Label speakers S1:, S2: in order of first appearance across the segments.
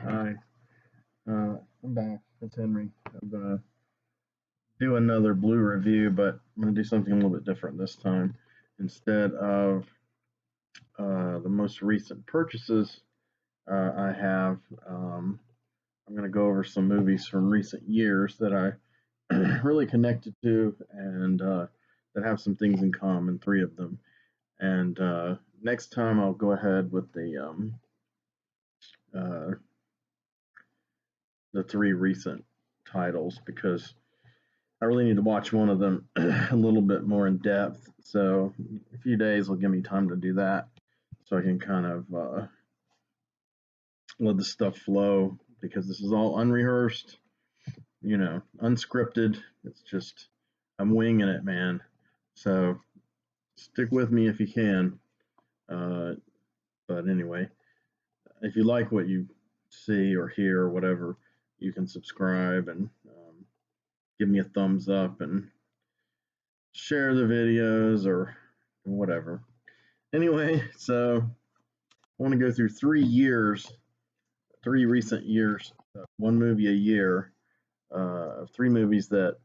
S1: Hi, I'm back. It's Henry. I'm gonna do another blue review, but I'm gonna do something a little bit different this time. Instead of the most recent purchases I have, I'm gonna go over some movies from recent years that I really connected to and that have some things in common. Three of them. And next time I'll go ahead with uh, the three recent titles because I really need to watch one of them a little bit more in depth. So a few days will give me time to do that, so I can kind of let the stuff flow because this is all unrehearsed, unscripted. It's just I'm winging it, man. So stick with me if you can. Uh, but anyway, if you like what you see or hear or whatever, you can subscribe and give me a thumbs up and share the videos or whatever. Anyway, so I want to go through 3 years, 3 recent years, one movie a year, three movies that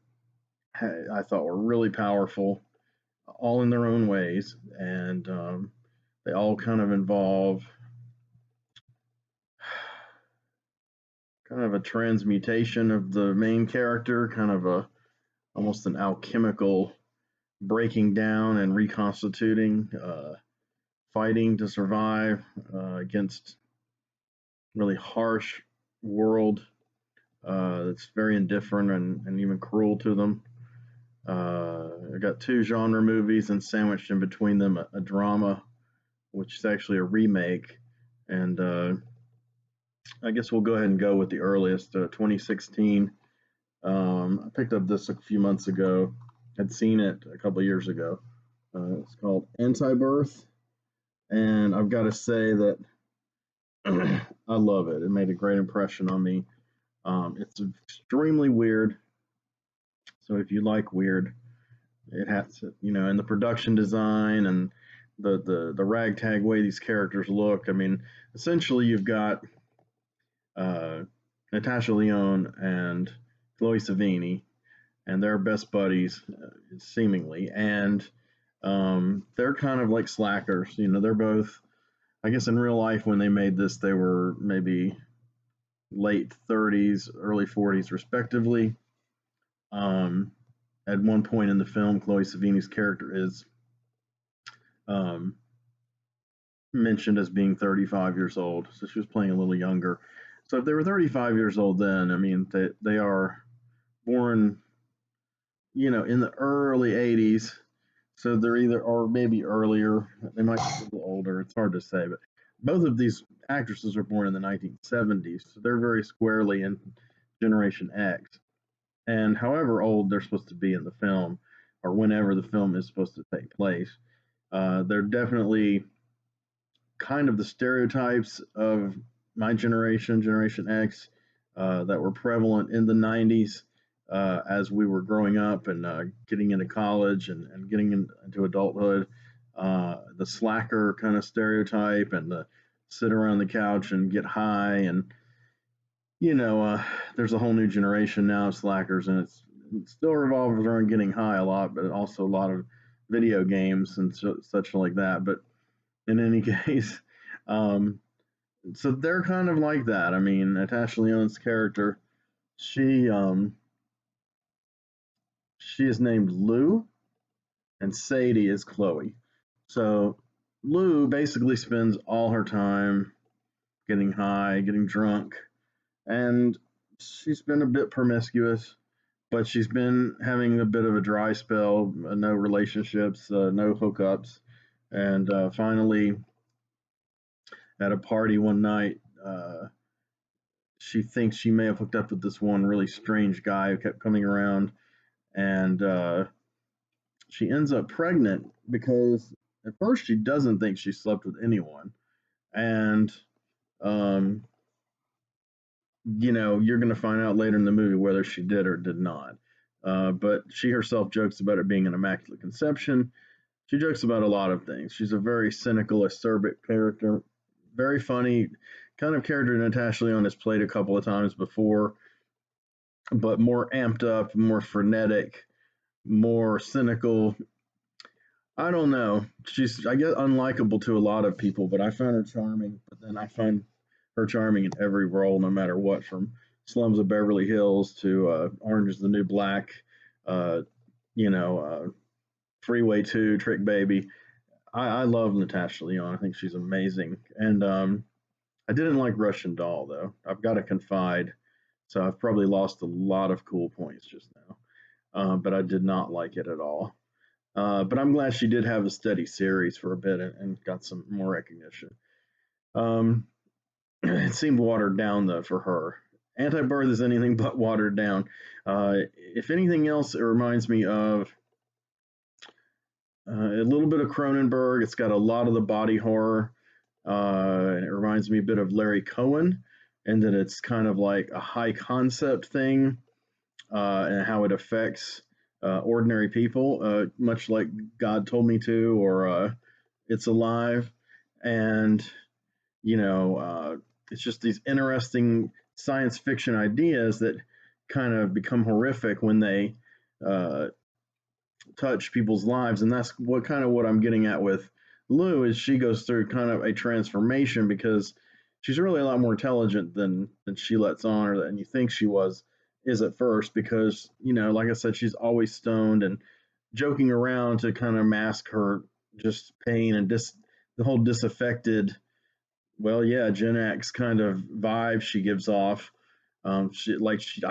S1: I thought were really powerful, all in their own ways, and they all kind of involve kind of a transmutation of the main character, kind of a almost an alchemical breaking down and reconstituting, fighting to survive against really harsh world that's very indifferent and even cruel to them. I got two genre movies and sandwiched in between them a drama, which is actually a remake. And I guess we'll go ahead and go with the earliest, 2016. I picked up this a few months ago. I'd seen it a couple of years ago. It's called ANTIBIRTH, and I've got to say that I love it. It made a great impression on me. It's extremely weird. So if you like weird, it has to, in the production design and the ragtag way these characters look. I mean, essentially you've got uh, Natasha Lyonne and Chloe Savini, and they're best buddies, seemingly, and they're kind of like slackers. They're both. I guess in real life, when they made this, they were maybe late 30s, early 40s, respectively. Um, at one point in the film, Chloe Savini's character is um, mentioned as being 35 years old, so she was playing a little younger. So if they were 35 years old then, I mean, they are born, in the early 80s. So they're either, or maybe earlier, they might be a little older. It's hard to say, but both of these actresses were born in the 1970s, so they're very squarely in Generation X. And however old they're supposed to be in the film, or whenever the film is supposed to take place, they're definitely kind of the stereotypes of my generation, Generation X, that were prevalent in the 90s as we were growing up and getting into college and getting into adulthood. The slacker kind of stereotype and the sit around the couch and get high. And, there's a whole new generation now of slackers, and it still revolves around getting high a lot, but also a lot of video games and such like that. But in any case, um, so they're kind of like that. I mean, Natasha Lyonne's character, she she is named Lou, and Sadie is Chloe. So Lou basically spends all her time getting high, getting drunk, and she's been a bit promiscuous, but she's been having a bit of a dry spell, no relationships, no hookups, and finally at a party one night, she thinks she may have hooked up with this one really strange guy who kept coming around, and she ends up pregnant because at first she doesn't think she slept with anyone, and um, you're going to find out later in the movie whether she did or did not. But she herself jokes about it being an immaculate conception. She jokes about a lot of things. She's a very cynical, acerbic character, very funny, kind of character Natasha Lyonne has played a couple of times before, but more amped up, more frenetic, more cynical. I don't know. She's, I guess, unlikable to a lot of people, but I find her charming. But then I find her charming in every role, no matter what, from Slums of Beverly Hills to Orange is the New Black, uh, you know, Freeway 2, Trick Baby. I love Natasha Lyonne. I think she's amazing. And I didn't like Russian Doll, though. I've got to confide. So I've probably lost a lot of cool points just now. But I did not like it at all. But I'm glad she did have a steady series for a bit and got some more recognition. Um, it seemed watered down though for her. Anti-Birth is anything but watered down. If anything else, it reminds me of a little bit of Cronenberg. It's got a lot of the body horror. It reminds me a bit of Larry Cohen, and that it's kind of like a high concept thing, and how it affects ordinary people, much like God Told Me To, or It's Alive. And, you know, it's just these interesting science fiction ideas that kind of become horrific when they uh, touch people's lives. And that's what kind of what I'm getting at with Lou, is she goes through kind of a transformation, because she's really a lot more intelligent than she lets on, or than you think she is at first, because, you know, like I said, she's always stoned and joking around to kind of mask her just pain and the whole disaffected, well, yeah, Gen X kind of vibe she gives off. I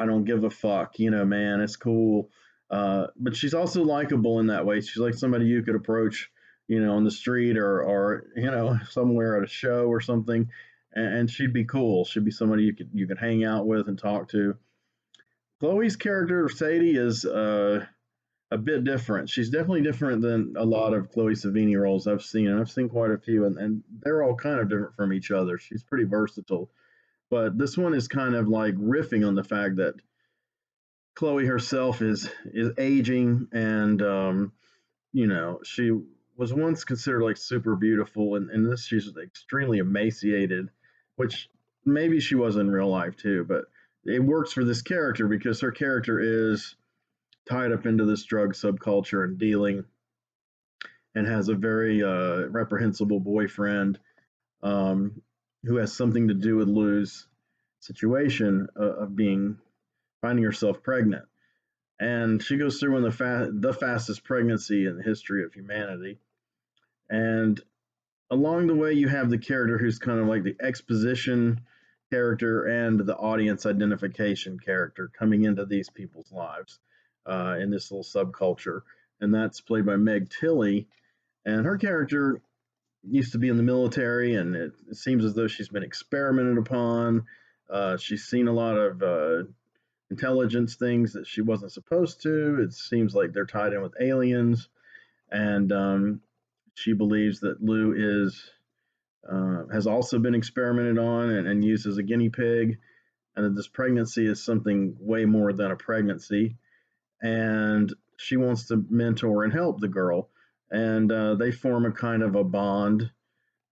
S1: don't give a fuck, you know, man, it's cool. But she's also likable in that way. She's like somebody you could approach, you know, on the street, or you know, somewhere at a show or something, and she'd be cool. She'd be somebody you could hang out with and talk to. Chloe's character Sadie is a bit different. She's definitely different than a lot of Chloe Savini roles I've seen, and I've seen quite a few, and they're all kind of different from each other. She's pretty versatile, but this one is kind of like riffing on the fact that Chloe herself is aging, and you know, she was once considered like super beautiful, and this she's extremely emaciated, which maybe she was in real life too, but it works for this character because her character is tied up into this drug subculture and dealing, and has a very reprehensible boyfriend, um, who has something to do with Lou's situation of being finding herself pregnant. And she goes through one of the fastest pregnancy in the history of humanity. And along the way, you have the character who's kind of like the exposition character and the audience identification character coming into these people's lives, in this little subculture. And that's played by Meg Tilly. And her character used to be in the military, and it seems as though she's been experimented upon. She's seen a lot of intelligence things that she wasn't supposed to. It seems like they're tied in with aliens, and she believes that Lou is has also been experimented on and used as a guinea pig, and that this pregnancy is something way more than a pregnancy. And she wants to mentor and help the girl, and they form a kind of a bond,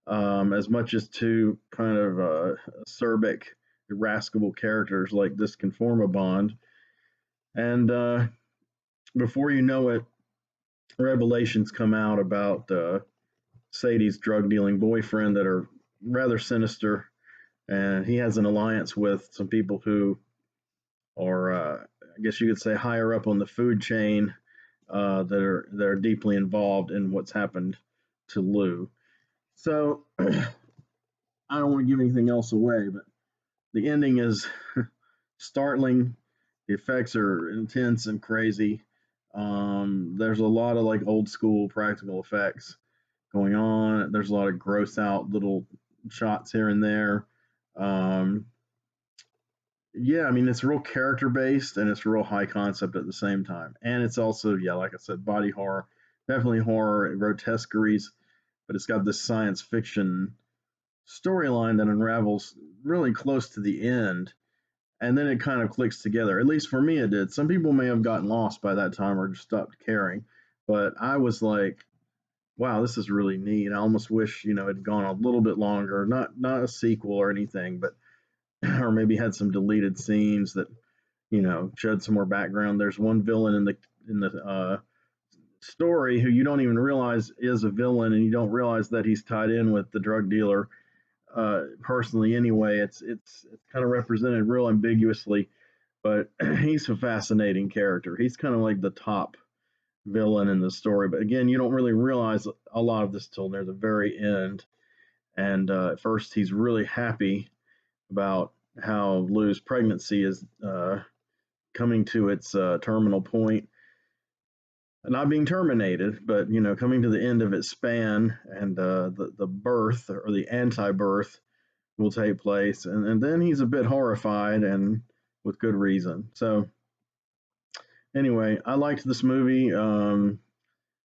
S1: as much as two kind of acerbic, irascible characters like this can form a bond. And before you know it, revelations come out about Sadie's drug dealing boyfriend that are rather sinister, and he has an alliance with some people who are, I guess you could say, higher up on the food chain, that are deeply involved in what's happened to Lou. So I don't want to give anything else away, but the ending is startling. The effects are intense and crazy. There's a lot of like old school practical effects going on. There's a lot of gross out little shots here and there. Um, yeah, I mean, it's real character based, and it's real high concept at the same time. And it's also, yeah, like I said, body horror, definitely horror and grotesqueries, but it's got this science fiction storyline that unravels really close to the end, and then it kind of clicks together. At least for me, it did. Some people may have gotten lost by that time or just stopped caring, but I was like, wow, this is really neat. I almost wish, it'd gone a little bit longer, not a sequel or anything, but or maybe had some deleted scenes that, shed some more background. There's one villain in the story who you don't even realize is a villain, and you don't realize that he's tied in with the drug dealer personally. Anyway, it's kind of represented real ambiguously, but he's a fascinating character. He's kind of like the top villain in the story, but again, you don't really realize a lot of this till near the very end. And at first, he's really happy about how Lou's pregnancy is coming to its terminal point, not being terminated, but coming to the end of its span, and the birth or the anti-birth will take place, and then he's a bit horrified, and with good reason. So anyway, I liked this movie.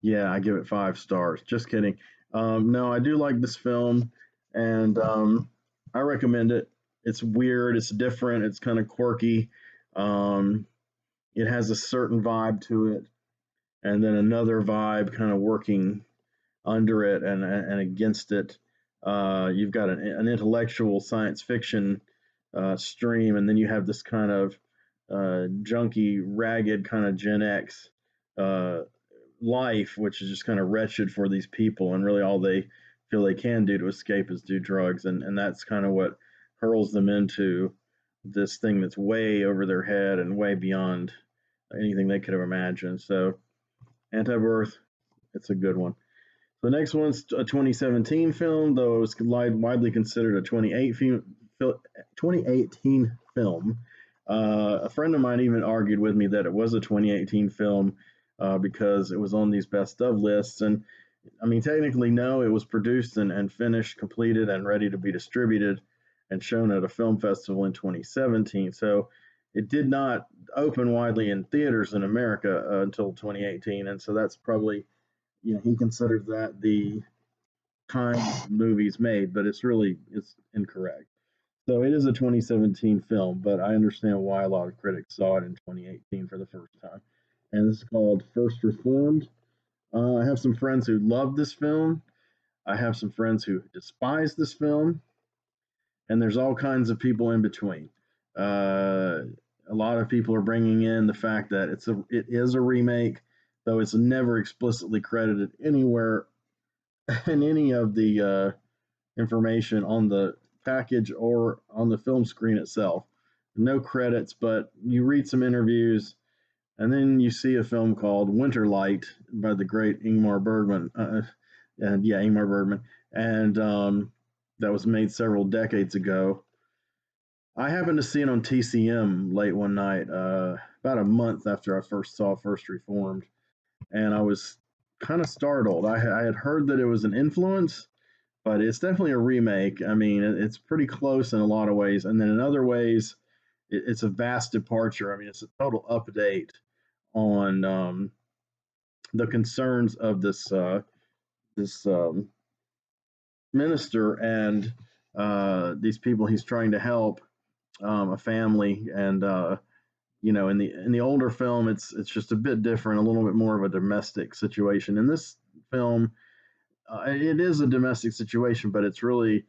S1: Yeah, I give it 5 stars. Just kidding. No, I do like this film, and I recommend it. It's weird. It's different. It's kind of quirky. Um, it has a certain vibe to it, and then another vibe kind of working under it and against it. You've got an intellectual science fiction stream, and then you have this kind of junky, ragged kind of Gen X uh, life, which is just kind of wretched for these people, and really all they feel they can do to escape is do drugs, and that's kind of what hurls them into this thing that's way over their head and way beyond anything they could have imagined. So, Anti-Birth, it's a good one. The next one's a 2017 film, though it was widely considered a 2018 film. A friend of mine even argued with me that it was a 2018 film because it was on these best of lists. And I mean, technically, no, it was produced and finished, completed, and ready to be distributed and shown at a film festival in 2017. So it did not open widely in theaters in America until 2018. And so that's probably, he considers that the time movies made, but it's incorrect. So it is a 2017 film, but I understand why a lot of critics saw it in 2018 for the first time. And this is called First Reformed. I have some friends who love this film. I have some friends who despise this film, and there's all kinds of people in between. Uh, a lot of people are bringing in the fact that it is a remake, though it's never explicitly credited anywhere in any of the information on the package or on the film screen itself. No credits, but you read some interviews, and then you see a film called Winterlight by the great Ingmar Bergman. And yeah, Ingmar Bergman. And that was made several decades ago. I happened to see it on TCM late one night, about a month after I first saw First Reformed, and I was kind of startled. I had heard that it was an influence, but it's definitely a remake. I mean, it's pretty close in a lot of ways, and then in other ways, it's a vast departure. I mean, it's a total update on the concerns of this minister and these people he's trying to help, a family, and in the older film, it's just a bit different, a little bit more of a domestic situation. In this film, it is a domestic situation, but it's really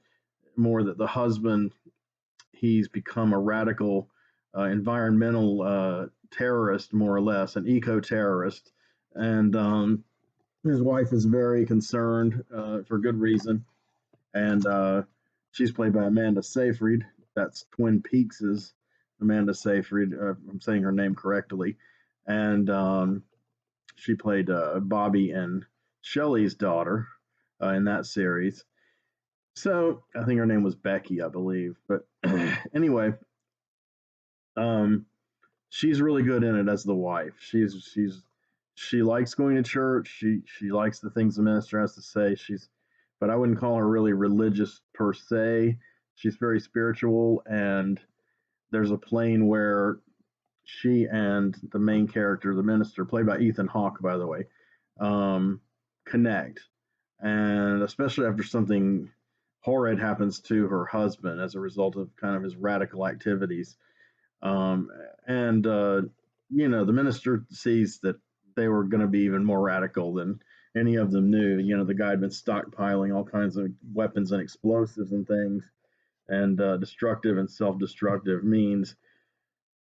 S1: more that the husband, he's become a radical environmental terrorist, more or less, an eco terrorist, and his wife is very concerned for good reason, and she's played by Amanda Seyfried. That's Twin Peaks' Amanda Seyfried. I'm saying her name correctly, and she played Bobby and Shelley's daughter in that series. So I think her name was Becky, I believe. But anyway, um, she's really good in it as the wife. She likes going to church. She likes the things the minister has to say. But I wouldn't call her really religious per se. She's very spiritual, and there's a plane where she and the main character, the minister, played by Ethan Hawke, by the way, um, connect, and especially after something horrid happens to her husband as a result of kind of his radical activities. And the minister sees that they were going to be even more radical than any of them knew. The guy had been stockpiling all kinds of weapons and explosives and things, and destructive and self-destructive means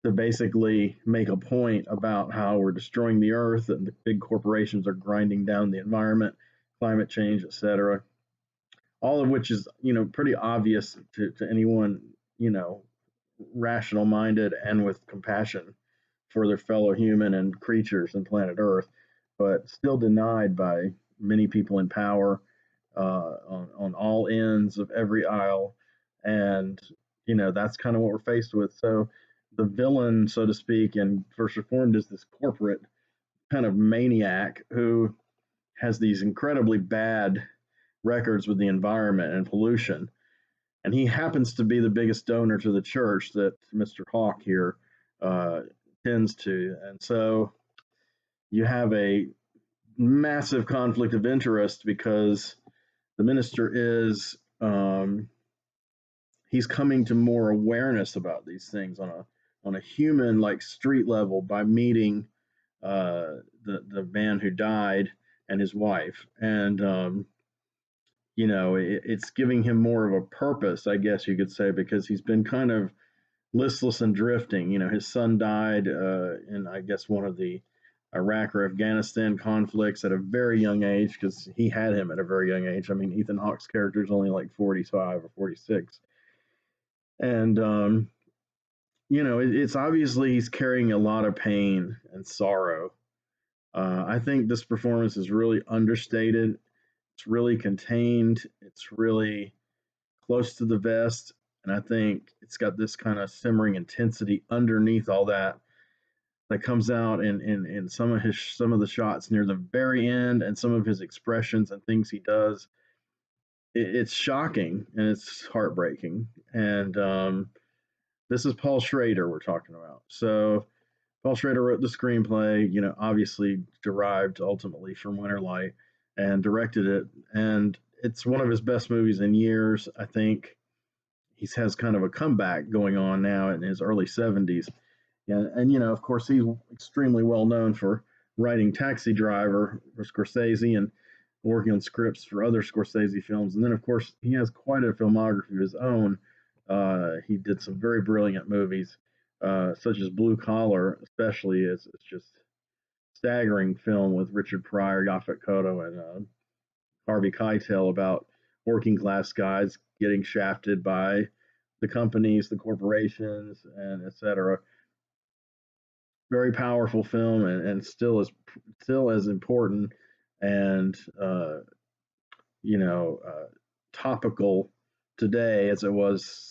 S1: to basically make a point about how we're destroying the earth and the big corporations are grinding down the environment, climate change, etc. All of which is, pretty obvious to anyone, you know, rational minded and with compassion for their fellow human and creatures and planet Earth, but still denied by many people in power on all ends of every aisle. And, that's kind of what we're faced with. So the villain, so to speak, in First Reformed is this corporate kind of maniac who has these incredibly bad records with the environment and pollution. And he happens to be the biggest donor to the church that Mr. Hawk here uh, tends to. And so you have a massive conflict of interest because the minister is he's coming to more awareness about these things on a human like street level by meeting the man who died and his wife, and it's giving him more of a purpose, I guess you could say, because he's been kind of listless and drifting. His son died in, I guess, one of the Iraq or Afghanistan conflicts at a very young age because he had him at a very young age. I mean, Ethan Hawke's character is only like 45 or 46. And, it's obviously he's carrying a lot of pain and sorrow. I think this performance is really understated. It's really contained. It's really close to the vest. And I think it's got this kind of simmering intensity underneath all that comes out in some of the shots near the very end and some of his expressions and things he does. It's shocking and it's heartbreaking. And this is Paul Schrader we're talking about. So Paul Schrader wrote the screenplay, obviously derived ultimately from Winterlight, and directed it. And it's one of his best movies in years. I think he has kind of a comeback going on now in his early 70s. And of course, he's extremely well known for writing Taxi Driver for Scorsese and working on scripts for other Scorsese films. And then, of course, he has quite a filmography of his own. He did some very brilliant movies, such as Blue Collar, especially. It's just staggering film with Richard Pryor, Yaphet Kotto, and Harvey Keitel about working class guys getting shafted by the companies, the corporations, and etc. Very powerful film, and still as important and topical today as it was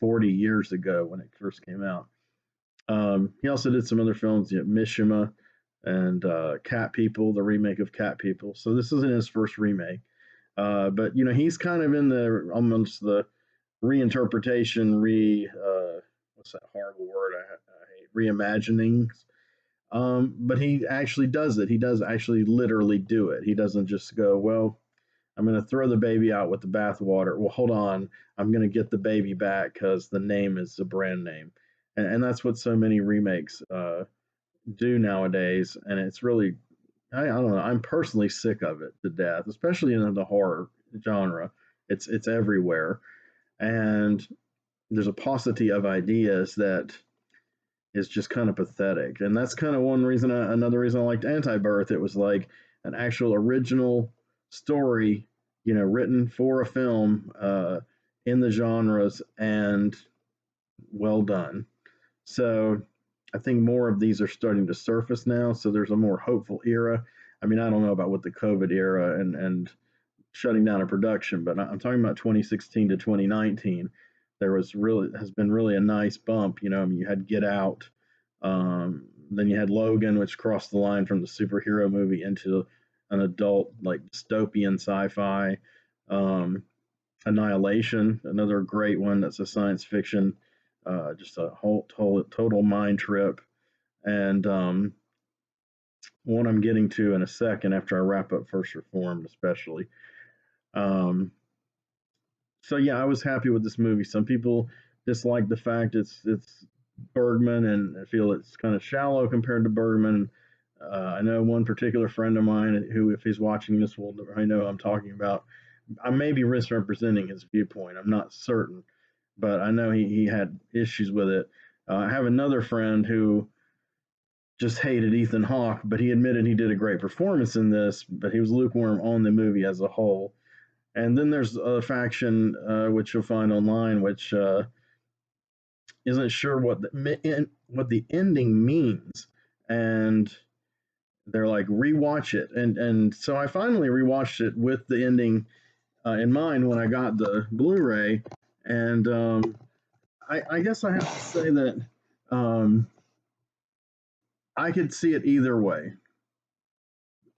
S1: 40 years ago when it first came out. He also did some other films, Mishima and Cat People, the remake of Cat People. So this isn't his first remake, but he's kind of in the almost the reinterpretation, what's that horrible word I hate, reimagining. But he actually does it. He does actually literally do it. He doesn't just go, well, I'm going to throw the baby out with the bathwater. Well, hold on. I'm going to get the baby back because the name is a brand name. And that's what so many remakes do nowadays. And it's really, I don't know, I'm personally sick of it to death, especially in the horror genre. It's everywhere. And there's a paucity of ideas that is just kind of pathetic. And that's kind of another reason I liked Anti-Birth. It was like an actual original story, written for a film in the genres and well done. So I think more of these are starting to surface now. So there's a more hopeful era. I mean, I don't know about what the COVID era and shutting down a production, but I'm talking about 2016 to 2019. There has been really a nice bump. I mean, you had Get Out, then you had Logan, which crossed the line from the superhero movie into an adult like dystopian sci-fi. Annihilation, another great one that's a science fiction, just a whole total mind trip. And one I'm getting to in a second after I wrap up First Reformed, especially. Um, so yeah, I was happy with this movie. Some people dislike the fact it's Bergman and feel it's kind of shallow compared to Bergman. I know one particular friend of mine who, if he's watching this, will I know who I'm talking about. I may be misrepresenting his viewpoint. I'm not certain, but I know he had issues with it. I have another friend who just hated Ethan Hawke, but he admitted he did a great performance in this, but he was lukewarm on the movie as a whole. And then there's a faction which you'll find online, which isn't sure what the ending means, and they're like rewatch it, and so I finally rewatched it with the ending in mind when I got the Blu-ray, and I guess I have to say that um, I could see it either way.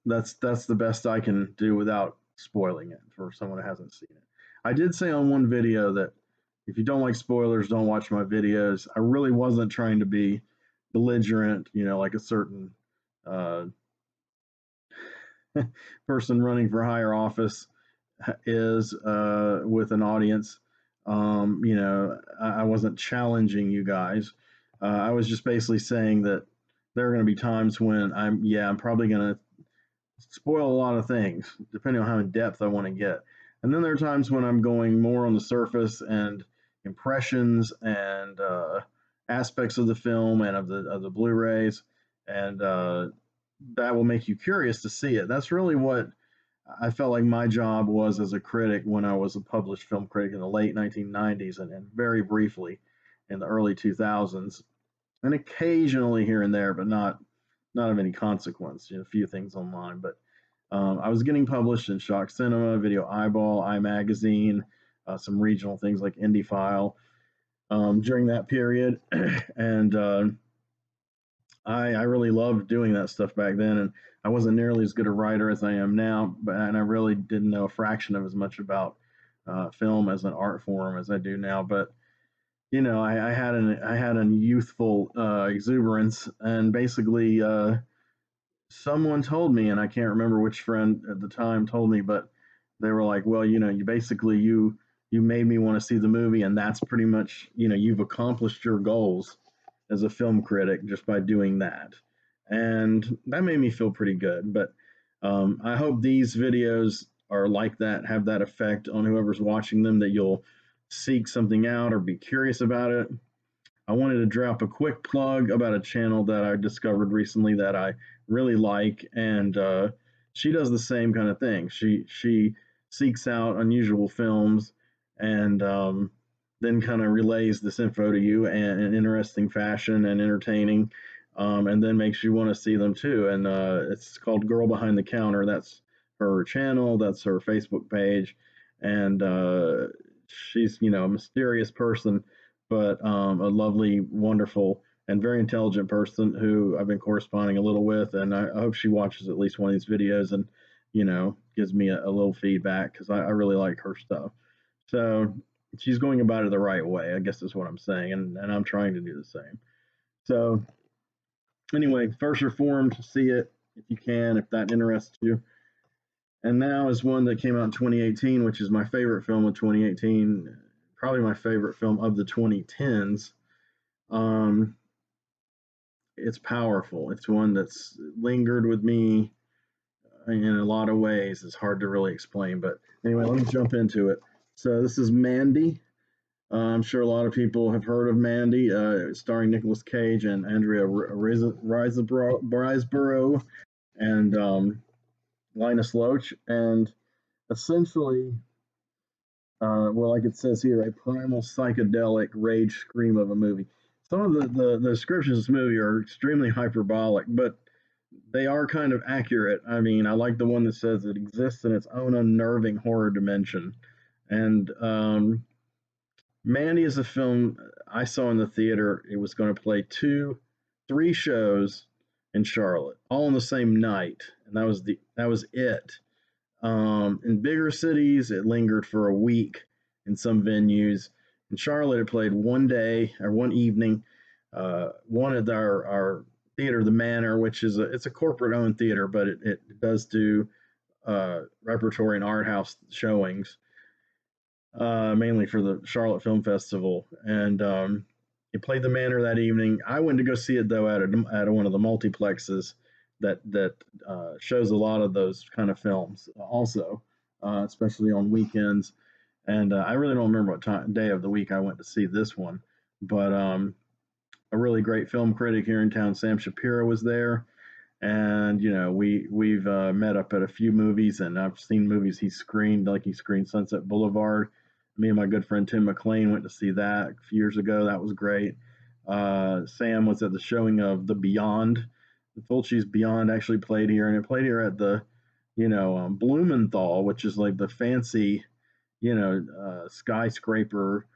S1: That's the best I can do without spoiling it for someone who hasn't seen it. I did say on one video that if you don't like spoilers, don't watch my videos. I really wasn't trying to be belligerent, like a certain uh, person running for higher office is with an audience. I wasn't challenging you guys. I was just basically saying that there are going to be times when I'm probably going to spoil a lot of things depending on how in depth I want to get. And then there are times when I'm going more on the surface and impressions and aspects of the film and of the Blu-rays, and that will make you curious to see it. That's really what I felt like my job was as a critic when I was a published film critic in the late 1990s and very briefly in the early 2000s, and occasionally here and there, but not of any consequence. A few things online, but I was getting published in Shock Cinema, Video Eyeball, iMagazine, some regional things like Indie File during that period, and I really loved doing that stuff back then, and I wasn't nearly as good a writer as I am now, and I really didn't know a fraction of as much about film as an art form as I do now. But I had a youthful exuberance, and basically someone told me, and I can't remember which friend at the time told me, but they were like, "Well, you made me want to see the movie, and that's pretty much you've accomplished your goals as a film critic just by doing that," and that made me feel pretty good. But I hope these videos are like that, have that effect on whoever's watching them, that you'll seek something out or be curious about it. I wanted to drop a quick plug about a channel that I discovered recently that I really like, and she does the same kind of thing. She seeks out unusual films and then kind of relays this info to you in an interesting fashion and entertaining, and then makes you want to see them too. And it's called Girl Behind the Counter. That's her channel. That's her Facebook page, and she's a mysterious person, but a lovely, wonderful, and very intelligent person who I've been corresponding a little with, and I hope she watches at least one of these videos and gives me a little feedback because I really like her stuff. So she's going about it the right way, I guess is what I'm saying, and I'm trying to do the same. So anyway, First Reformed, see it if you can, if that interests you. And now is one that came out in 2018, which is my favorite film of 2018, probably my favorite film of the 2010s. Um, it's powerful. It's one that's lingered with me in a lot of ways. It's hard to really explain, but anyway, let me jump into it. So this is Mandy. I'm sure a lot of people have heard of Mandy, starring Nicolas Cage and Andrea Riseborough and Linus Loach, and essentially, like it says here, a primal psychedelic rage scream of a movie. Some of the descriptions of this movie are extremely hyperbolic, but they are kind of accurate. I mean, I like the one that says it exists in its own unnerving horror dimension. And Mandy is a film I saw in the theater. It was going to play 3 shows in Charlotte, all on the same night, and that was it. In bigger cities, it lingered for a week in some venues. In Charlotte, it played one day or one evening. One at our theater, the Manor, which is it's a corporate owned theater, but it does do repertory and art house showings, mainly for the Charlotte Film Festival. And it played the Manor that evening. I went to go see it though at one of the multiplexes that shows a lot of those kind of films also, especially on weekends. And I really don't remember what day of the week I went to see this one, but a really great film critic here in town, Sam Shapiro, was there, and we've met up at a few movies, and I've seen movies he screened, like he screened Sunset Boulevard. Me and my good friend Tim McLean went to see that a few years ago. That was great. Sam was at the showing of The Beyond. The Fulci's Beyond actually played here, and it played here at the Blumenthal, which is like the fancy skyscraper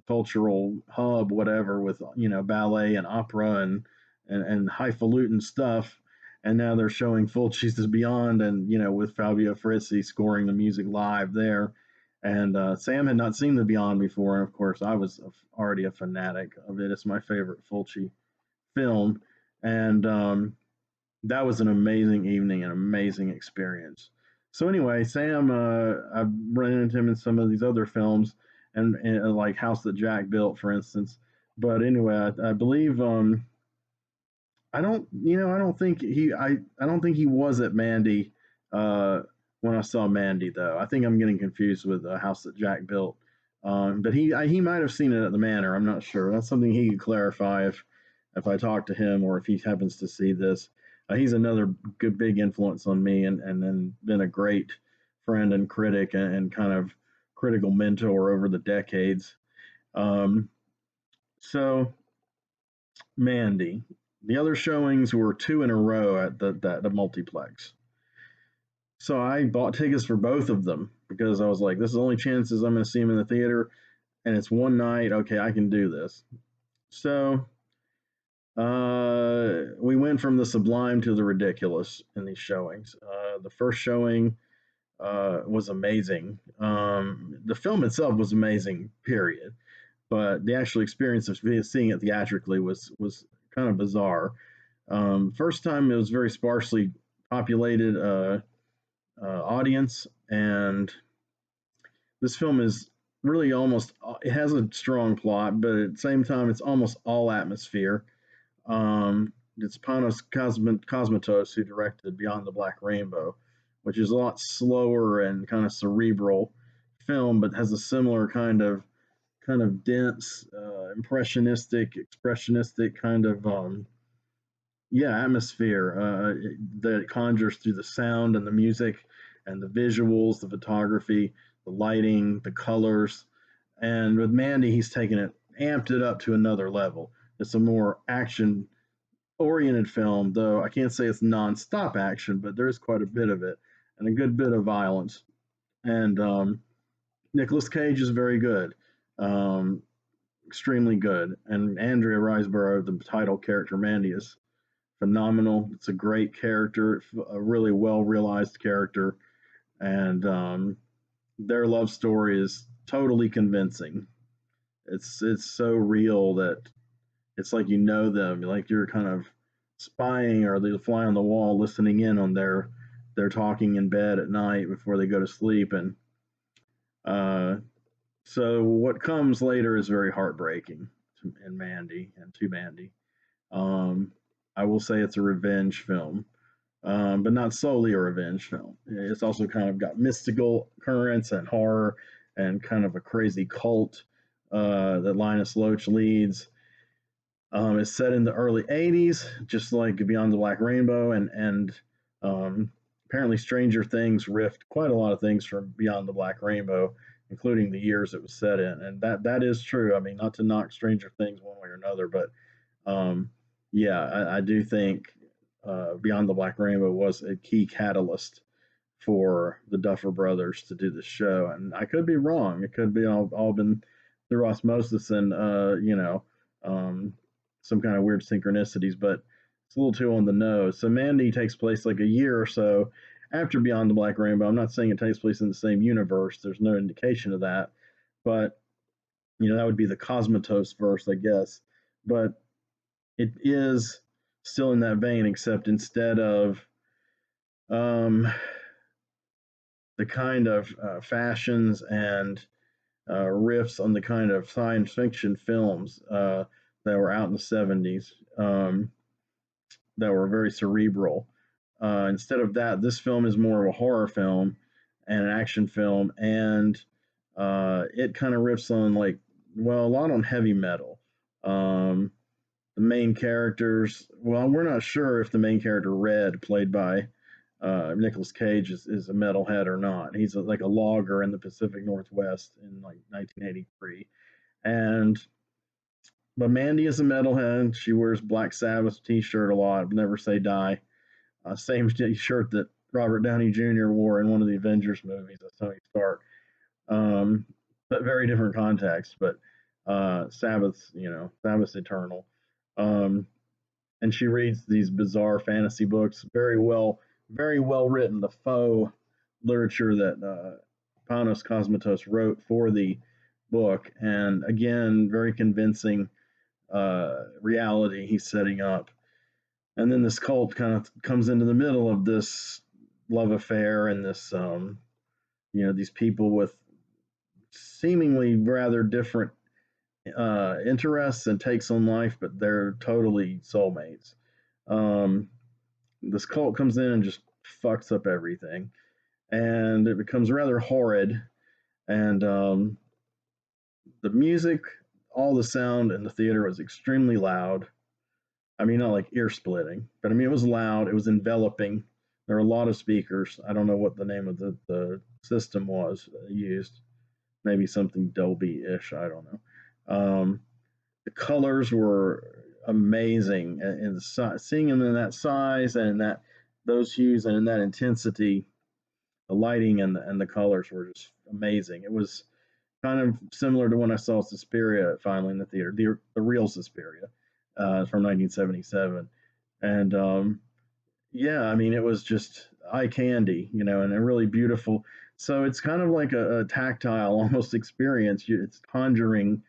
S1: cultural hub, whatever, with ballet and opera and highfalutin stuff. And now they're showing Fulci's Beyond, and with Fabio Frizzi scoring the music live there. And Sam had not seen The Beyond before, and of course I was already a fanatic of it. It's my favorite Fulci film, and that was an amazing evening, an amazing experience. So anyway, Sam, I've run into him in some of these other films, and like House That Jack Built, for instance. But anyway, I believe I don't think I don't think he was at Mandy uh, when I saw Mandy though. I think I'm getting confused with the House That Jack Built. But he might have seen it at the Manor. I'm not sure. That's something he could clarify if I talk to him, or if he happens to see this. He's another good big influence on me, and then been a great friend and critic, and kind of critical mentor over the decades. Um, so Mandy. The other showings were two in a row at the multiplex. So I bought tickets for both of them because I was like, this is the only chances I'm going to see him in the theater, and it's one night. Okay, I can do this. So we went from the sublime to the ridiculous in these showings. The first showing was amazing. The film itself was amazing, period. But the actual experience of seeing it theatrically was kind of bizarre. First time it was very sparsely populated audience, and this film is really almost it has a strong plot, but at the same time it's almost all atmosphere. It's Panos Cosmatos who directed Beyond the Black Rainbow, which is a lot slower and kind of cerebral film, but has a similar kind of dense, impressionistic, expressionistic kind of atmosphere that it conjures through the sound and the music and the visuals, the photography, the lighting, the colors. And with Mandy, he's taken it, amped it up to another level. It's a more action oriented film, though I can't say it's non-stop action, but there is quite a bit of it and a good bit of violence. And Nicolas Cage is very good, extremely good. And Andrea Riseborough, the title character Mandy, is phenomenal. It's a great character, a really well realized character, and their love story is totally convincing. It's so real that it's like them, like you're kind of spying or the fly on the wall, listening in on their talking in bed at night before they go to sleep, and uh, so what comes later is very heartbreaking in Mandy and to Mandy. Um, I will say it's a revenge film, but not solely a revenge film. It's also kind of got mystical currents and horror and kind of a crazy cult that Linus Loach leads. It's set in the early '80s, just like Beyond the Black Rainbow, and apparently Stranger Things riffed quite a lot of things from Beyond the Black Rainbow, including the years it was set in, and that is true. I mean, not to knock Stranger Things one way or another, but um, yeah, I do think Beyond the Black Rainbow was a key catalyst for the Duffer Brothers to do the show. And I could be wrong. It could be all been through osmosis and, um, some kind of weird synchronicities, but it's a little too on the nose. So Mandy takes place like a year or so after Beyond the Black Rainbow. I'm not saying it takes place in the same universe. There's no indication of that. But, that would be the Cosmatos verse, I guess. But it is still in that vein, except instead of um, the kind of fashions and riffs on the kind of science fiction films that were out in the '70s that were very cerebral. Instead of that, this film is more of a horror film and an action film, and it kind of riffs on like, well, a lot on heavy metal. Um, the main characters, well, we're not sure if the main character Red, played by Nicolas Cage, is a metalhead or not. He's like a logger in the Pacific Northwest in like 1983, and but Mandy is a metalhead. She wears Black Sabbath T-shirt a lot. Never Say Die. Same T-shirt that Robert Downey Jr. wore in one of the Avengers movies as Tony Stark. Um, but very different context. But Sabbath's, Sabbath's eternal. Um, and she reads these bizarre fantasy books, very well written. The faux literature that Panos Cosmatos wrote for the book, and again, very convincing reality he's setting up. And then this cult kind of comes into the middle of this love affair and this, these people with seemingly rather different interests and takes on life, but they're totally soulmates. Um, this cult comes in and just fucks up everything, and it becomes rather horrid. And the music, all the sound in the theater was extremely loud. I mean, not like ear splitting, but I mean, it was loud, it was enveloping. There were a lot of speakers. I don't know what the name of the system was used. Maybe something Dolby ish. I don't know. The colors were amazing, and seeing them in that size and that those hues and in that intensity, the lighting and the colors were just amazing. It was kind of similar to when I saw Suspiria finally in the theater, the real Suspiria from 1977, and yeah, I mean it was just eye candy, and a really beautiful. So it's kind of like a tactile almost experience. It's conjuring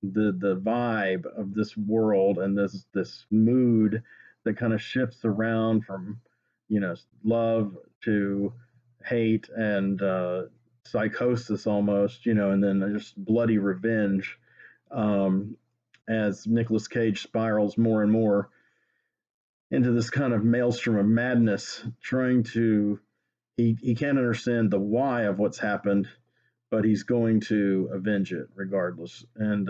S1: the vibe of this world and this mood that kind of shifts around from love to hate and psychosis almost, and then just bloody revenge, um, as Nicolas Cage spirals more and more into this kind of maelstrom of madness, trying to he can't understand the why of what's happened, but he's going to avenge it regardless. And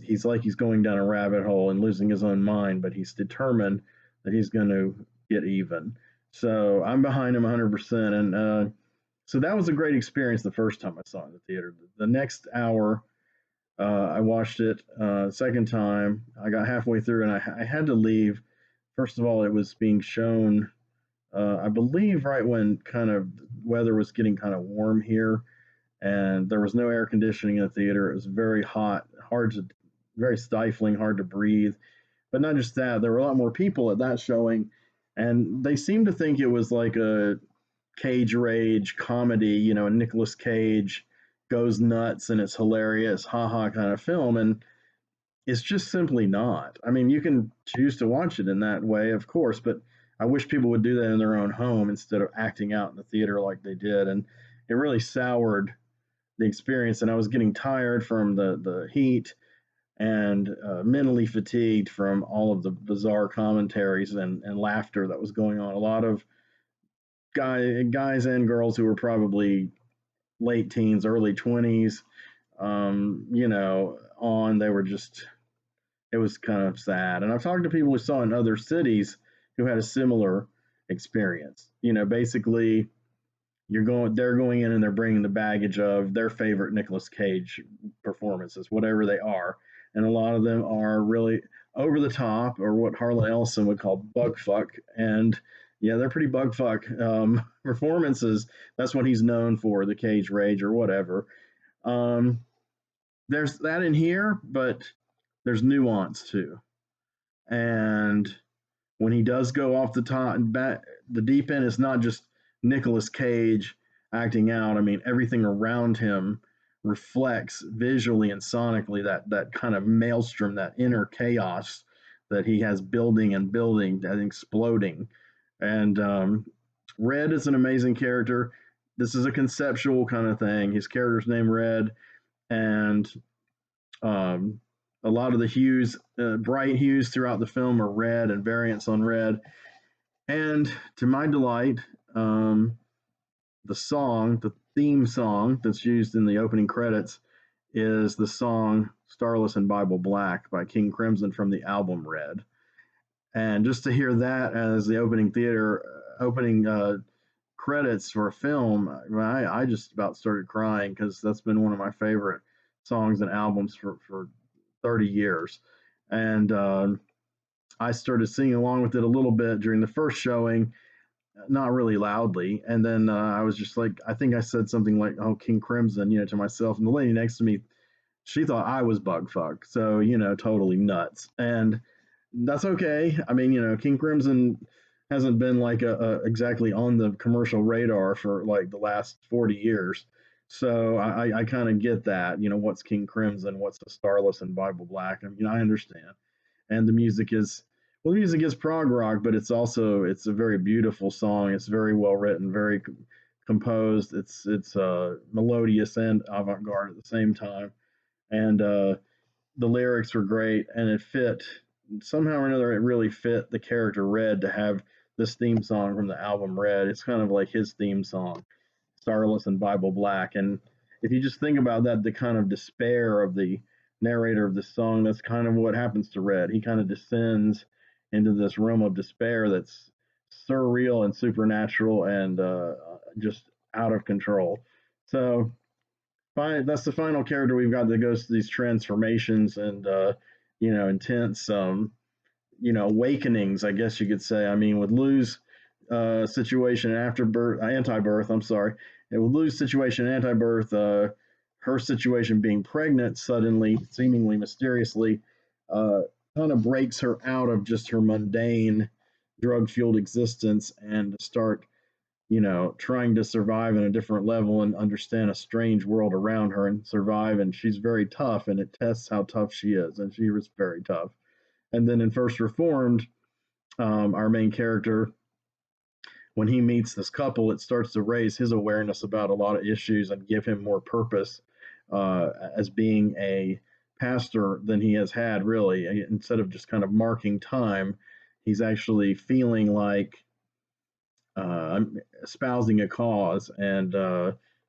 S1: he's like he's going down a rabbit hole and losing his own mind, but he's determined that he's going to get even. So I'm behind him 100%. And so that was a great experience the first time I saw it in the theater. The next hour, I watched it second time. I got halfway through and I had to leave. First of all, it was being shown, I believe, right when kind of weather was getting kind of warm here, and there was no air conditioning in the theater. It was very hot, very stifling, hard to breathe. But not just that, there were a lot more people at that showing, and they seemed to think it was like a Cage Rage comedy, Nicolas Cage goes nuts and it's hilarious, haha kind of film, and it's just simply not. I mean, you can choose to watch it in that way, of course, but I wish people would do that in their own home instead of acting out in the theater like they did, and it really soured the experience. And I was getting tired from the heat and mentally fatigued from all of the bizarre commentaries and laughter that was going on. A lot of guys and girls who were probably late teens, early 20s, they were just, it was kind of sad. And I've talked to people who saw in other cities who had a similar experience. Basically, they're going in and they're bringing the baggage of their favorite Nicolas Cage performances, whatever they are, and a lot of them are really over the top, or what Harlan Ellison would call bug fuck. And yeah, they're pretty bug fuck performances. That's what he's known for, the Cage Rage or whatever. There's that in here, but there's nuance too. And when he does go off the top and back, the deep end is not just Nicolas Cage acting out. I mean, everything around him reflects visually and sonically that kind of maelstrom, that inner chaos that he has building and building and exploding. And Red is an amazing character. This is a conceptual kind of thing. His character's name Red, and a lot of the hues, bright hues throughout the film are red and variants on red. And to my delight, um, the theme song that's used in the opening credits is the song Starless in Bible Black by King Crimson from the album Red. And just to hear that as the opening credits for a film, I just about started crying because that's been one of my favorite songs and albums for 30 years. And I started singing along with it a little bit during the first showing, not really loudly. And then I was just like, I think I said something like, "Oh, King Crimson," to myself. And the lady next to me, she thought I was bug fucked. So, totally nuts. And that's okay. I mean, King Crimson hasn't been like exactly on the commercial radar for like the last 40 years. So I kind of get that, what's King Crimson, what's the Starless and Bible Black. I mean, I understand. And the music is prog rock, but it's a very beautiful song. It's very well written, very composed. It's melodious and avant-garde at the same time. And the lyrics were great, and it fit somehow or another. It really fit the character Red to have this theme song from the album Red. It's kind of like his theme song, Starless and Bible Black. And if you just think about that, the kind of despair of the narrator of the song, that's kind of what happens to Red. He kind of descends into this realm of despair that's surreal and supernatural and just out of control. So that's the final character we've got that goes through these transformations and intense awakenings, I guess you could say. I mean, with Lou's situation after birth, anti-birth, I'm sorry, and with Lou's situation anti-birth, her situation being pregnant suddenly, seemingly mysteriously, uh, kind of breaks her out of just her mundane drug-fueled existence and start trying to survive in a different level and understand a strange world around her and survive. And she's very tough, and it tests how tough she is. And she was very tough. And then in First Reformed, our main character, when he meets this couple, it starts to raise his awareness about a lot of issues and give him more purpose as being a pastor than he has had, really. Instead of just kind of marking time, he's actually feeling like espousing a cause, and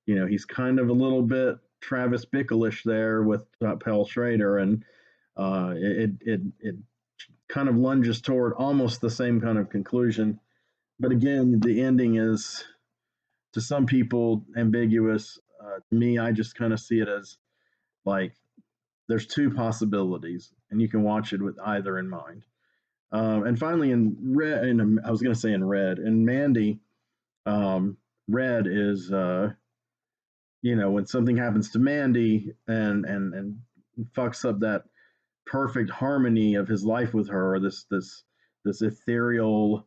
S1: he's kind of a little bit Travis Bickleish there with Pell Schrader, and it kind of lunges toward almost the same kind of conclusion. But again, the ending is to some people ambiguous. To me, I just kind of see it as like there's two possibilities, and you can watch it with either in mind. And finally, in red, I was going to say in red, in Mandy, um, red is when something happens to Mandy and fucks up that perfect harmony of his life with her, this ethereal,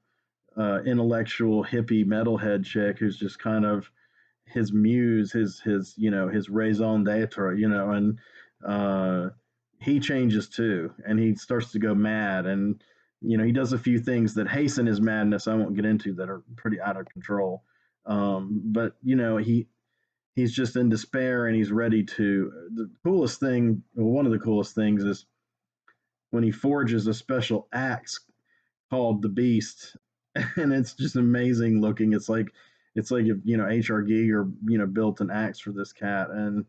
S1: intellectual hippie metalhead chick who's just kind of his muse, his raison d'être, and uh, he changes too, and he starts to go mad, and he does a few things that hasten his madness. I won't get into that are pretty out of control. But he's just in despair and he's ready to. The coolest thing, one of the coolest things, is when he forges a special axe called the Beast, and it's just amazing looking. It's like if H.R. Giger built an axe for this cat, and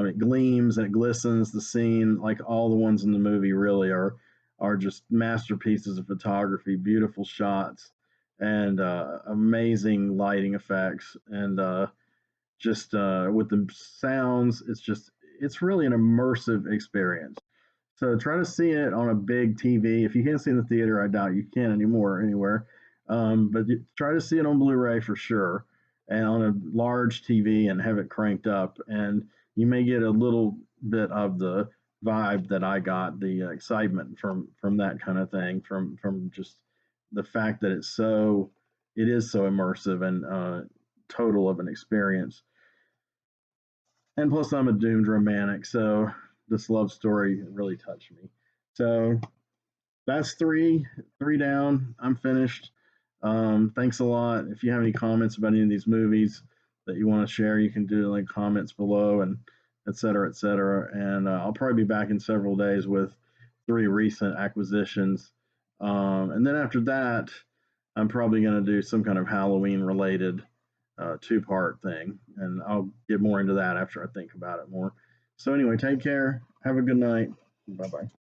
S1: it gleams and it glistens. The scene, like all the ones in the movie, really are just masterpieces of photography, beautiful shots, and amazing lighting effects, and just with the sounds, it's really an immersive experience. So try to see it on a big TV. If you can't see it in the theater, I doubt you can anymore anywhere. But try to see it on Blu-ray for sure, and on a large TV, and have it cranked up. And you may get a little bit of the vibe that I got, the excitement from that kind of thing, from just the fact that it is so immersive and total of an experience. And plus, I'm a doomed romantic, so this love story really touched me. So that's three down. I'm finished. Thanks a lot. If you have any comments about any of these movies that you want to share, you can do it in like comments below, and et cetera, et cetera. And I'll probably be back in several days with three recent acquisitions. And then after that, I'm probably going to do some kind of Halloween related 2-part thing, and I'll get more into that after I think about it more. So anyway, take care. Have a good night. Bye bye.